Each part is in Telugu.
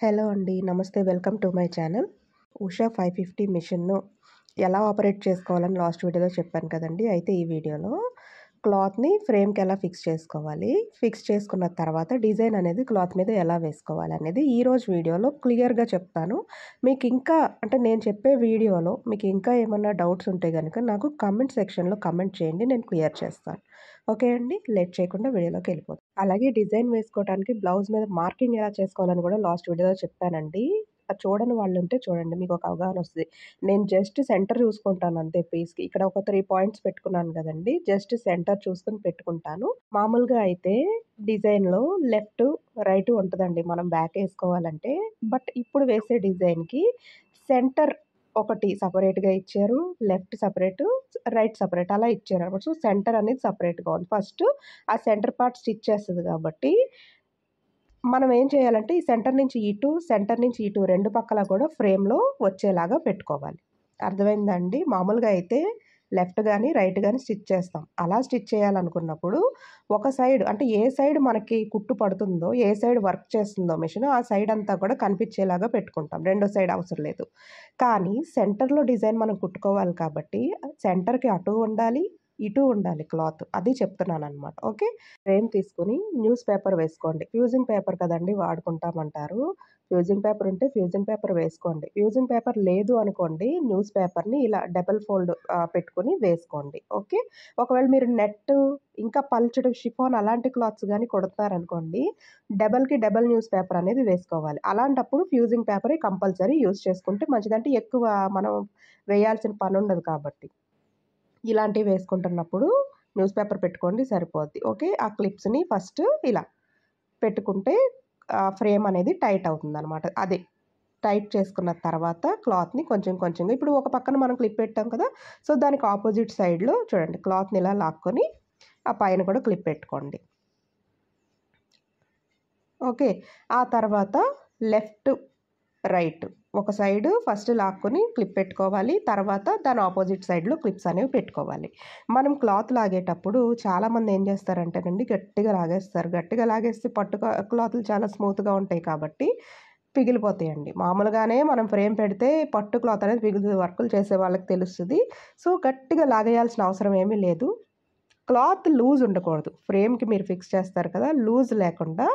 హలో అండి. నమస్తే. Welcome to my channel. Usha 550 మిషన్‌ను ఎలా ఆపరేట్ చేసుకోవాలని లాస్ట్ వీడియోలో చెప్పాను కదండీ! అయితే ఈ వీడియోలో క్లాత్‌ని ఫ్రేమ్‌కి ఎలా ఫిక్స్ చేసుకోవాలి, ఫిక్స్ చేసుకున్న తర్వాత డిజైన్ అనేది క్లాత్ మీద ఎలా వేసుకోవాలనేది ఈరోజు వీడియోలో క్లియర్‌గా చెప్తాను. మీకు ఇంకా అంటే నేను చెప్పే వీడియోలో మీకు ఇంకా ఏమన్నా డౌట్స్ ఉంటే గనుక నాకు కామెంట్ సెక్షన్‌లో కామెంట్ చేయండి. నేను క్లియర్ చేస్తాను. ఓకే అండి. లేట్ చేయకుండా వీడియోలోకి వెళ్ళిపోదాం. అలాగే డిజైన్ వేసుకోవడానికి బ్లౌజ్ మీద మార్కింగ్ ఎలా చేసుకోవాలని కూడా లాస్ట్ వీడియోలో చెప్పానండి. అది చూడని వాళ్ళుంటే చూడండి. మీకు ఒక అవగాహన వస్తది. నేను జస్ట్ సెంటర్ చూసుకుంటాను అంతే పీస్‌కి. ఇక్కడ ఒక 3 పాయింట్స్ పెట్టుకున్నాను గదండీ! జస్ట్ సెంటర్ చూసుకొని పెట్టుకుంటాను. మామూలుగా అయితే డిజైన్‌లో లెఫ్ట్, రైట్ ఉంటదండి మనం బ్యాక్ ఏసుకోవాలంటే. బట్ ఇప్పుడు వేసే డిజైన్‌కి సెంటర్ ఒకటి సెపరేట్‌గా ఇచ్చారు. లెఫ్ట్ సెపరేటు, రైట్ సెపరేట్ అలా ఇచ్చారనమాట. సో, సెంటర్ అనేది సెపరేట్‌గా ఉంది. ఫస్ట్ ఆ సెంటర్ పార్ట్ స్టిచ్ చేస్తది కాబట్టి మనం ఏం చేయాలంటే ఈ సెంటర్ నుంచి ఇటు 2 పక్కల కూడా ఫ్రేమ్‌లో వచ్చేలాగా పెట్టుకోవాలి. అర్థమైందా అండి? మామూలుగా అయితే లెఫ్ట్ గాని, రైట్ గాని స్టిచ్ చేస్తాం. అలా స్టిచ్ చేయాలనుకున్నప్పుడు ఒక సైడ్ అంటే ఏ సైడ్ మనకి కుట్టు పడుతుందో, ఏ సైడ్ వర్క్ చేస్తుందో మెషిన్ ఆ సైడ్ అంతా కూడా కనిపించేలాగా పెట్టుకుంటాం. రెండో సైడ్ అవసరం లేదు. కానీ సెంటర్‌లో డిజైన్ మనం కుట్టుకోవాలి కాబట్టి సెంటర్‌కి అటు ఉండాలి, ఇటు ఉండాలి క్లాత్. అది చెప్తున్నాననమాట. ఓకే. ఫ్రేమ్ తీసుకొని న్యూస్ పేపర్ వేసుకోండి. ఫ్యూజింగ్ పేపర్ కదండీ వాడుకుంటామంటారు. ఫ్యూజింగ్ పేపర్ ఉంటే ఫ్యూజింగ్ పేపర్ వేసుకోండి. ఫ్యూజింగ్ పేపర్ లేదు అనుకోండి, న్యూస్ పేపర్‌ని ఇలా డబుల్ ఫోల్డ్ పెట్టుకొని వేసుకోండి. ఓకే. ఒకవేళ మీరు నెట్టు, ఇంకా పల్చడు షిఫాన్ అలాంటి క్లాత్స్ గాని కుడతారనుకోండి, డబల్‌కి డబల్ న్యూస్ పేపర్ అనేది వేసుకోవాలి. అలాంటప్పుడు ఫ్యూజింగ్ పేపరే కంపల్సరీ యూజ్ చేసుకుంటే మంచిది. అంటే ఎక్కువ మనం వేయాల్సిన పనుండదు కాబట్టి. ఇలాంటివి వేసుకుంటున్నప్పుడు న్యూస్ పేపర్ పెట్టుకోండి సరిపోద్ది. ఓకే. ఆ క్లిప్స్‌ని ఫస్ట్ ఇలా పెట్టుకుంటే ఫ్రేమ్ అనేది టైట్ అవుతుందనమాట. అదే టైట్ చేసుకున్న తర్వాత క్లాత్‌ని కొంచెం కొంచెంగా ఇప్పుడు ఒక పక్కన మనం క్లిప్ పెట్టాం కదా! సో, దానికి ఆపోజిట్ సైడ్‌లో చూడండి క్లాత్‌ని ఇలా లాక్కొని ఆ పైన కూడా క్లిప్ పెట్టుకోండి. ఓకే. ఆ తర్వాత లెఫ్ట్, రైట్ ఒక సైడు ఫస్ట్ లాక్కొని క్లిప్ పెట్టుకోవాలి. తర్వాత దాని ఆపోజిట్ సైడ్‌లో క్లిప్స్ అనేవి పెట్టుకోవాలి. మనం క్లాత్ లాగేటప్పుడు చాలామంది ఏం చేస్తారంటేనండి గట్టిగా లాగేస్తారు. గట్టిగా లాగేస్తే క్లాతులు చాలా స్మూత్‌గా ఉంటాయి కాబట్టి పిగిలిపోతాయండి. మామూలుగానే మనం ఫ్రేమ్ పెడితే పట్టు క్లాత్ అనేది పిగులుతది. వర్కులు చేసే వాళ్ళకి తెలుస్తది. సో, గట్టిగా లాగేయాల్సిన అవసరం ఏమీ లేదు. క్లాత్ లూజ్ ఉండకూడదు. ఫ్రేమ్‌కి మీరు ఫిక్స్ చేస్తారు కదా! లూజ్ లేకుండా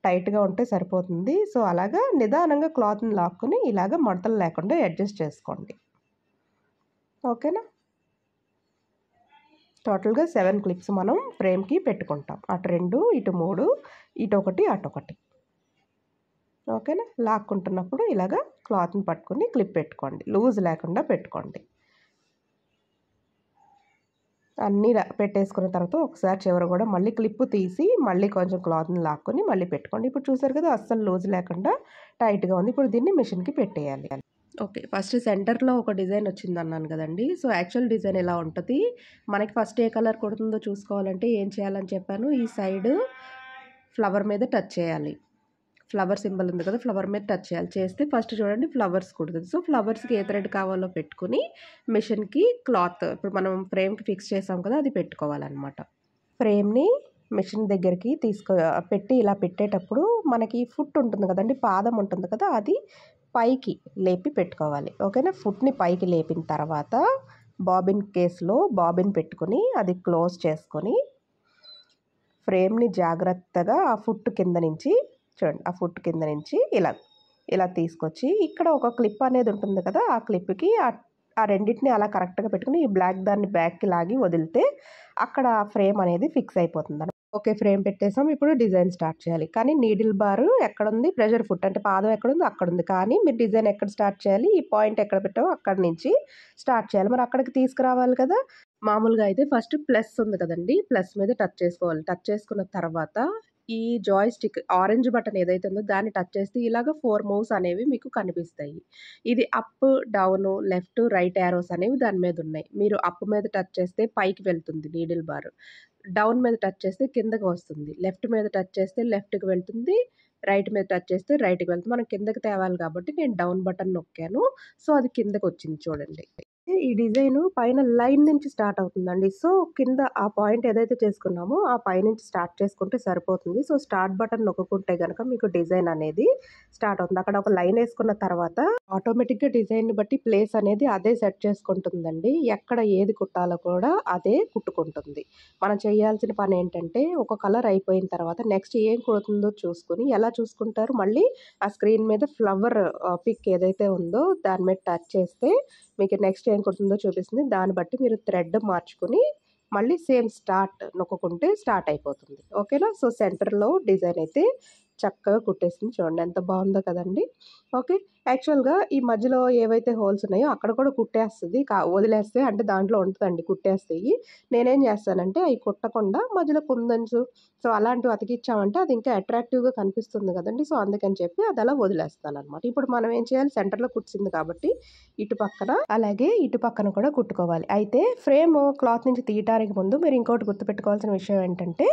టైట్‌గా ఉంటే సరిపోతుంది. సో, అలాగా నిదానంగా క్లాత్‌ని లాక్కొని ఇలాగ మడతలు లేకుండా అడ్జస్ట్ చేసుకోండి. ఓకేనా? టోటల్‌గా 7 క్లిప్స్ మనం ఫ్రేమ్‌కి పెట్టుకుంటాం. అటు 2, ఇటు 3, ఇటొకటి, అటొకటి. ఓకేనా? లాక్కుంటున్నప్పుడు ఇలాగ క్లాత్‌ని పట్టుకొని క్లిప్ పెట్టుకోండి. లూజ్ లేకుండా పెట్టుకోండి. అన్నీ పెట్టేసుకున్న తర్వాత ఒకసారి చివర కూడా మళ్ళీ క్లిప్ తీసి మళ్ళీ కొంచెం క్లాత్‌ని లాక్కొని మళ్ళీ పెట్టుకోండి. ఇప్పుడు చూసారు కదా! అస్సలు లూజ్ లేకుండా టైట్‌గా ఉంది. ఇప్పుడు దీన్ని మిషన్‌కి పెట్టేయాలి. ఓకే. ఫస్ట్ సెంటర్‌లో ఒక డిజైన్ వచ్చిందన్నాను కదండీ! సో, యాక్చువల్ డిజైన్ ఎలా ఉంటది? మనకి ఫస్ట్ ఏ కలర్ కుడుతుందో చూసుకోవాలంటే ఏం చేయాలని చెప్పాను? ఈ సైడు ఫ్లవర్ మీద టచ్ చేయాలి. ఫ్లవర్ సింబల్ ఉంది కదా! ఫ్లవర్ మీద టచ్ చేయాలి. చేస్తే ఫస్ట్ చూడండి ఫ్లవర్స్ కుడుతది. సో, ఫ్లవర్స్‌కి ఏ థ్రెడ్ కావాలో పెట్టుకొని మిషన్‌కి క్లాత్ ఇప్పుడు మనం ఫ్రేమ్‌కి ఫిక్స్ చేసాం కదా! అది పెట్టుకోవాలనమాట. ఫ్రేమ్‌ని మిషన్ దగ్గరికి పెట్టి ఇలా పెట్టేటప్పుడు మనకి ఫుట్ ఉంటుంది కదండీ! పాదం ఉంటుంది కదా! అది పైకి లేపి పెట్టుకోవాలి. ఓకేనా? ఫుట్‌ని పైకి లేపిన తర్వాత బాబిన్ కేస్‌లో బాబిన్ పెట్టుకొని అది క్లోజ్ చేసుకొని ఫ్రేమ్‌ని జాగ్రత్తగా ఆ ఫుట్ కింద నుంచి చూడండి. ఆ ఫుట్ కింద నుంచి ఇలా తీసుకొచ్చి ఇక్కడ ఒక క్లిప్ అనేది ఉంటుంది కదా! ఆ క్లిప్‌కి ఆ రెండిటిని అలా కరెక్ట్‌గా పెట్టుకొని ఈ బ్లాక్ దాన్ని బ్యాక్‌కి లాగి వదిలితే అక్కడ ఫ్రేమ్ అనేది ఫిక్స్ అయిపోతుందనమాట. ఓకే. ఫ్రేమ్ పెట్టేసాం. ఇప్పుడు డిజైన్ స్టార్ట్ చేయాలి. కానీ నీడిల్ బార్ ఎక్కడుంది? ప్రెషర్ ఫుట్ అంటే పాదం ఎక్కడుందో అక్కడుంది. కానీ మీరు డిజైన్ ఎక్కడ స్టార్ట్ చేయాలి? ఈ పాయింట్ ఎక్కడ పెట్టామో అక్కడి నుంచి స్టార్ట్ చేయాలి. మరి అక్కడికి తీసుకురావాలి కదా! మామూలుగా అయితే ఫస్ట్ ప్లస్ ఉంది కదండీ! ప్లస్ మీద టచ్ చేసుకోవాలి. టచ్ చేసుకున్న తర్వాత ఈ జాయ్‌స్టిక్ ఆరెంజ్ బటన్ ఏదైతే ఉందో దాన్ని టచ్ చేస్తే ఇలాగ 4 మూవ్స్ అనేవి మీకు కనిపిస్తాయి. ఇది up, down, left, right arrows అనేవి దాని మీద ఉన్నాయి. మీరు అప్ మీద టచ్ చేస్తే పైకి వెళ్తుంది నీడిల్ బార్. డౌన్ మీద టచ్ చేస్తే కిందకి వస్తుంది. లెఫ్ట్ మీద టచ్ చేస్తే లెఫ్ట్‌కి వెళ్తుంది. రైట్ మీద టచ్ చేస్తే రైట్‌కి వెళ్తుంది. మనం కిందకి తేవాలి కాబట్టి నేను డౌన్ బటన్ నొక్కాను. సో, అది కిందకొచ్చింది చూడండి. ఈ డిజైన్ పైన లైన్ నుంచి స్టార్ట్ అవుతుందండి. సో, కింద ఆ పాయింట్ ఏదైతే చేసుకున్నామో ఆ పైనుంచి స్టార్ట్ చేసుకుంటే సరిపోతుంది. సో, స్టార్ట్ బటన్ నొక్కుకుంటే గనక మీకు డిజైన్ అనేది స్టార్ట్ అవుతుంది. అక్కడ ఒక లైన్ ఏసుకున్న తర్వాత ఆటోమేటిక్‌గా డిజైన్‌ని బట్టి ప్లేస్ అనేది అదే సెట్ చేసుకుంటుందండి. ఎక్కడ ఏది కుట్టాలో కూడా అదే కుట్టుకుంటుంది. మనం చేయాల్సిన పనేంటంటే ఒక కలర్ అయిపోయిన తర్వాత నెక్స్ట్ ఏం కుడుతుందో చూసుకొని ఎలా చూసుకుంటారు మళ్ళీ ఆ స్క్రీన్ మీద ఫ్లవర్ పిక్ ఏదైతే ఉందో దాని మీద టచ్ చేస్తే మీకు నెక్స్ట్ ఏం కుడుతుందో చూపిస్తుంది. దాన్ని బట్టి మీరు థ్రెడ్ మార్చుకొని మళ్ళీ సేమ్ స్టార్ట్ నొక్కుకుంటే స్టార్ట్ అయిపోతుంది. ఓకేనా? సో, సెంటర్‌లో డిజైన్ అయితే చక్కగా కుట్టేసింది. చూడండి ఎంత బావుందో కదండీ! ఓకే. యాక్చువల్‌గా ఈ మధ్యలో ఏవైతే హోల్స్ ఉన్నాయో అక్కడ కూడా కుట్టేస్తది. వదిలేస్తే అంటే దాంట్లో ఉంటదండి కుట్టేస్తాయి. నేనేం చేస్తానంటే అయి కుట్టకుండా మధ్యలో కుందన్స్ సో, అలాంటివి అతికిచ్చామంటే అది ఇంకా అట్రాక్టివ్‌గా కనిపిస్తుంది కదండీ! సో, అందుకని చెప్పి అది అలా వదిలేస్తాననమాట. ఇప్పుడు మనం ఏం చేయాలి సెంటర్‌లో కుట్టింది కాబట్టి ఇటు పక్కన అలాగే ఇటు పక్కన కూడా కుట్టుకోవాలి. అయితే ఫ్రేమ్ క్లాత్ నుంచి తీయటానికి ముందు మీరు ఇంకోటి గుర్తుపెట్టుకోవాల్సిన విషయం ఏంటంటే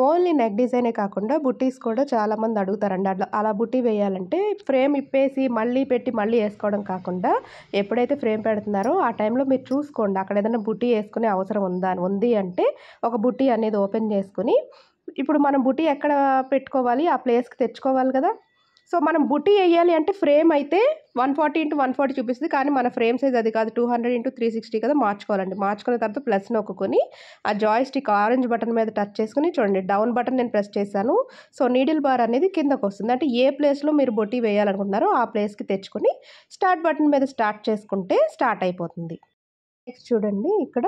ఓన్లీ నెక్ డిజైనే కాకుండా బుట్టీస్ కూడా చాలామంది అడుగుతారండి. అలా బుట్టీ వేయాలంటే ఫ్రేమ్ ఇప్పేసి మళ్ళీ పెట్టి మళ్ళీ ఏసుకోవడం కాకుండా ఎప్పుడైతే ఫ్రేమ్ పెడుతున్నారో ఆ టైంలో మీరు చూసుకోండి. అక్కడ ఏదైనా బుట్టీ ఏసుకునే అవసరం ఉంది అంటే ఒక బుట్టీ అనేది ఓపెన్ చేసుకొని ఇప్పుడు మనం బుట్టీ ఎక్కడ పెట్టుకోవాలి ఆ ప్లేస్‌కి తెచ్చుకోవాలి కదా! సో, మనం బుట్టీ ఎయ్యాలి అంటే ఫ్రేమ్ అయితే 140x140 చూపిస్తది. కానీ మన ఫ్రేమ్ సైజ్ అది కాదు. 200x360 కదా! మార్చుకోవాలండి. మార్చుకున్న తర్వాత ప్లస్ నొక్కుకొని ఆ జాయ్‌స్టిక్ ఆరెంజ్ బటన్ మీద టచ్ చేసుకొని చూడండి డౌన్ బటన్ నేను ప్రెస్ చేశాను. సో, నీడిల్ బార్ అనేది కిందకొస్తుంది. అంటే ఏ ప్లేస్‌లో మీరు బుట్టీ వేయాలనుకుంటున్నారో ఆ ప్లేస్‌కి తెచ్చుకొని స్టార్ట్ బటన్ మీద స్టార్ట్ చేసుకుంటే స్టార్ట్ అయిపోతుంది. నెక్స్ట్ చూడండి ఇక్కడ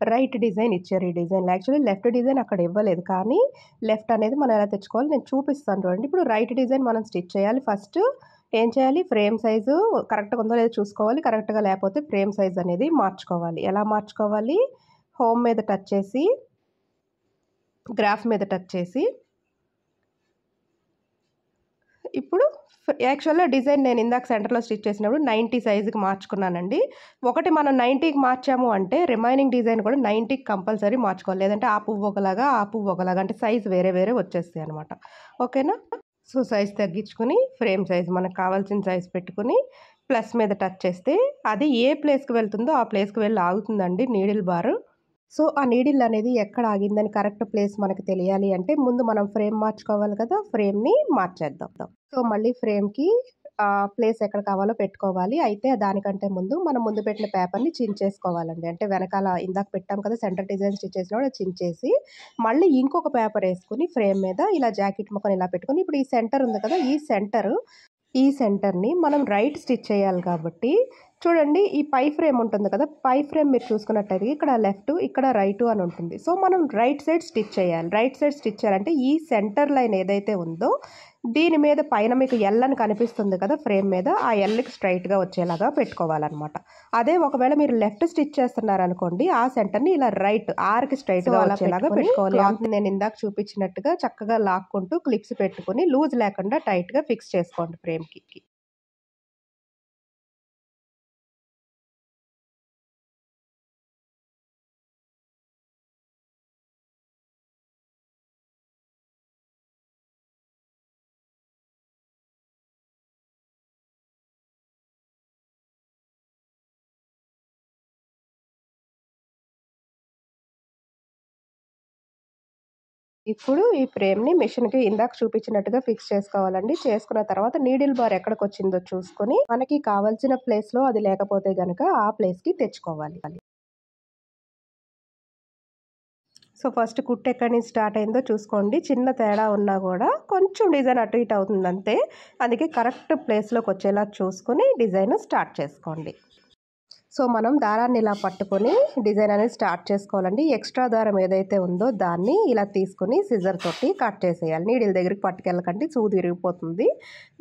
రైట్ డిజైన్ ఇచ్చారు. ఈ డిజైన్‌లో యాక్చువల్లీ లెఫ్ట్ డిజైన్ అక్కడ ఇవ్వలేదు. కానీ లెఫ్ట్ అనేది మనం ఎలా తెచ్చుకోవాలో నేను చూపిస్తాను చూడండి. ఇప్పుడు రైట్ డిజైన్ మనం స్టిచ్ చేయాలి. ఫస్ట్ ఏం చేయాలి ఫ్రేమ్ సైజు కరెక్ట్‌గా ఉందో లేదో చూసుకోవాలి. కరెక్ట్‌గా లేకపోతే ఫ్రేమ్ సైజ్ అనేది మార్చుకోవాలి. ఎలా మార్చుకోవాలి? హోమ్ మీద టచ్ చేసి గ్రాఫ్ మీద టచ్ చేసి ఇప్పుడు యాక్చువల్‌గా డిజైన్ నేను ఇందాక సెంటర్‌లో స్టిచ్ చేసినప్పుడు 90 సైజ్‌కి మార్చుకున్నానండి. ఒకటి మనం 90కి మార్చాము అంటే రిమైనింగ్ డిజైన్ కూడా 90కి కంపల్సరీ మార్చుకోవాలి. లేదంటే ఆ పువ్వు ఒకలాగా, ఆ పువ్వు ఒకలాగా అంటే సైజ్ వేరే వేరే వచ్చేస్తాయన్నమాట. ఓకేనా? సో, సైజ్ తగ్గించుకొని ఫ్రేమ్ సైజ్ మనకు కావాల్సిన సైజ్ పెట్టుకొని ప్లస్ మీద టచ్ చేస్తే అది ఏ ప్లేస్‌కి వెళ్తుందో ఆ ప్లేస్‌కి వెళ్ళి ఆగుతుందండి నీడిల్ బార్. సో, ఆ నీడిల్ అనేది ఎక్కడ ఆగిందని కరెక్ట్ ప్లేస్ మనకు తెలియాలి అంటే ముందు మనం ఫ్రేమ్ మార్చుకోవాలి కదా! ఫ్రేమ్‌ని మార్చేద్దాం. సో, మళ్ళీ ఫ్రేమ్‌కి ప్లేస్ ఎక్కడ కావాలో పెట్టుకోవాలి. అయితే దానికంటే ముందు మనం ముందు పెట్టిన పేపర్‌ని చించేసుకోవాలండి. అంటే వెనకాల ఇందాక పెట్టాం కదా! సెంటర్ డిజైన్ స్టిచ్ చేసినప్పుడు అది చించేసి మళ్ళీ ఇంకొక పేపర్ ఏసుకొని ఫ్రేమ్ మీద ఇలా జాకెట్ ముక్కని ఇలా పెట్టుకొని ఇప్పుడు ఈ సెంటర్ ఉంది కదా! ఈ సెంటర్‌ని మనం రైట్ స్టిచ్ చేయాలి కాబట్టి చూడండి ఈ పై ఫ్రేమ్ ఉంటుంది కదా! పై ఫ్రేమ్ మీరు చూసుకున్నట్టయితే ఇక్కడ లెఫ్ట్, ఇక్కడ రైటు అని ఉంటుంది. సో, మనం రైట్ సైడ్ స్టిచ్ చేయాలి. రైట్ సైడ్ స్టిచ్ చేయాలంటే ఈ సెంటర్ లైన్ ఏదైతే ఉందో దీని మీద పైన మీకు ఎల్ అని కనిపిస్తుంది కదా ఫ్రేమ్ మీద. ఆ ఎల్‌కి స్ట్రెయిట్‌గా వచ్చేలాగా పెట్టుకోవాలనమాట. అదే ఒకవేళ మీరు లెఫ్ట్ స్టిచ్ చేస్తున్నారనుకోండి ఆ సెంటర్‌ని ఇలా రైట్ ఆర్‌కి స్ట్రెయిట్‌గా వచ్చేలాగా పెట్టుకోవాలి. క్లాత్‌ని నేను ఇందాక చూపించినట్టుగా చక్కగా లాక్కుంటూ క్లిప్స్ పెట్టుకొని లూజ్ లేకుండా టైట్‌గా ఫిక్స్ చేసుకోండి ఫ్రేమ్‌కి. ఇప్పుడు ఈ ఫ్రేమ్‌ని మిషన్‌కి ఇందాక చూపించినట్టుగా ఫిక్స్ చేసుకోవాలండి. చేసుకున్న తర్వాత నీడిల్ బార్ ఎక్కడికొచ్చిందో చూసుకొని, మనకి కావాల్సిన ప్లేస్‌లో అది లేకపోతే గనక ఆ ప్లేస్‌కి తెచ్చుకోవాలి. సో, ఫస్ట్ కుట్టు ఎక్కడి నుంచి స్టార్ట్ అయిందో చూసుకోండి. చిన్న తేడా ఉన్నా గూడా కొంచెం డిజైన్ అటు ఇటు అవుతుందంతే. అందుకే కరెక్ట్ ప్లేస్‌లోకొచ్చేలా చూసుకొని డిజైన్ స్టార్ట్ చేసుకోండి. సో, మనం దారాన్ని ఇలా పట్టుకొని డిజైన్ అనేది స్టార్ట్ చేసుకోవాలండి. ఎక్స్ట్రా దారం ఏదైతే ఉందో దాన్ని ఇలా తీసుకొని సిజర్ తోటి కట్ చేసేయాలి. నీడిల్ దగ్గరికి పట్టుకెళ్ళకండి సూది విరిగిపోతుంది.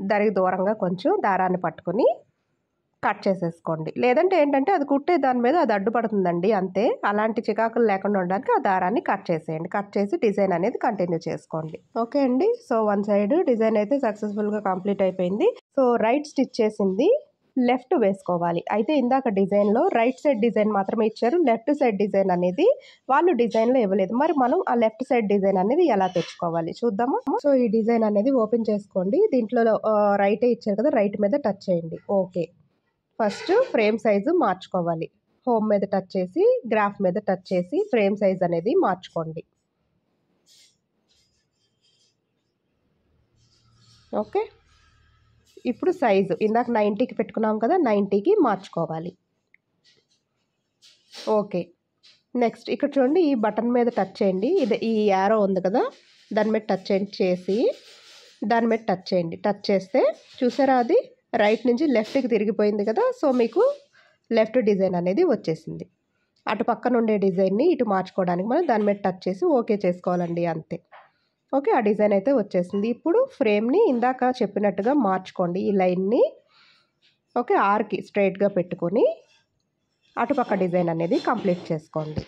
దానికి దూరంగా కొంచెం దారాన్ని పట్టుకొని కట్ చేసేసుకోండి. లేదంటే ఏంటంటే అది కుట్టే దాని మీద అది అడ్డుపడుతుందండి అంతే. అలాంటి చికాకులు లేకుండా ఉండడానికి ఆ దారాన్ని కట్ చేసేయండి. కట్ చేసి డిజైన్ అనేది కంటిన్యూ చేసుకోండి. ఓకే అండి. సో, వన్ సైడ్ డిజైన్ అయితే సక్సెస్‌ఫుల్‌గా కంప్లీట్ అయిపోయింది. సో, రైట్ స్టిచ్ చేసింది లెఫ్ట్ వేసుకోవాలి. అయితే ఇందాక డిజైన్‌లో రైట్ సైడ్ డిజైన్ మాత్రమే ఇచ్చారు. లెఫ్ట్ సైడ్ డిజైన్ అనేది వాళ్ళు డిజైన్‌లో ఇవ్వలేదు. మరి మనం ఆ లెఫ్ట్ సైడ్ డిజైన్ అనేది ఎలా తెచ్చుకోవాలి చూద్దామా? సో, ఈ డిజైన్ అనేది ఓపెన్ చేసుకోండి. దీంట్లో రైటే ఇచ్చారు కదా! రైట్ మీద టచ్ చేయండి. ఓకే. ఫస్ట్ ఫ్రేమ్ సైజు మార్చుకోవాలి. హోమ్ మీద టచ్ చేసి గ్రాఫ్ మీద టచ్ చేసి ఫ్రేమ్ సైజ్ అనేది మార్చుకోండి. ఓకే, ఇప్పుడు సైజు ఇందాక 90కి పెట్టుకున్నాం కదా, 90కి మార్చుకోవాలి. ఓకే, నెక్స్ట్ ఇక్కడ చూడండి, ఈ బటన్ మీద టచ్ చేయండి. ఈ యారో ఉంది కదా, దాని మీద టచ్ చేసి దాని మీద టచ్ చేయండి. టచ్ చేస్తే చూసారా, అది రైట్ నుంచి లెఫ్ట్కి తిరిగిపోయింది కదా. సో మీకు లెఫ్ట్ డిజైన్ అనేది వచ్చేసింది. అటు పక్కన ఉండే డిజైన్ని ఇటు మార్చుకోవడానికి మనం దాని మీద టచ్ చేసి ఓకే చేసుకోవాలండి, అంతే. ఓకే, ఆ డిజైన్ అయితే వచ్చేసింది. ఇప్పుడు ఫ్రేమ్ని ఇందాక చెప్పినట్టుగా మార్చుకోండి. ఈ లైన్ని ఓకే ఆర్కి స్ట్రైట్గా పెట్టుకొని అటుపక్క డిజైన్ అనేది కంప్లీట్ చేసుకోండి.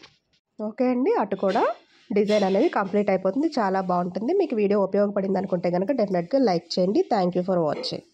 ఓకే అండి, అటు కూడా డిజైన్ అనేది కంప్లీట్ అయిపోతుంది. చాలా బాగుంటుంది. మీకు వీడియో ఉపయోగపడింది అనుకుంటే కనుక డెఫినెట్గా లైక్ చేయండి. Thank you for watching.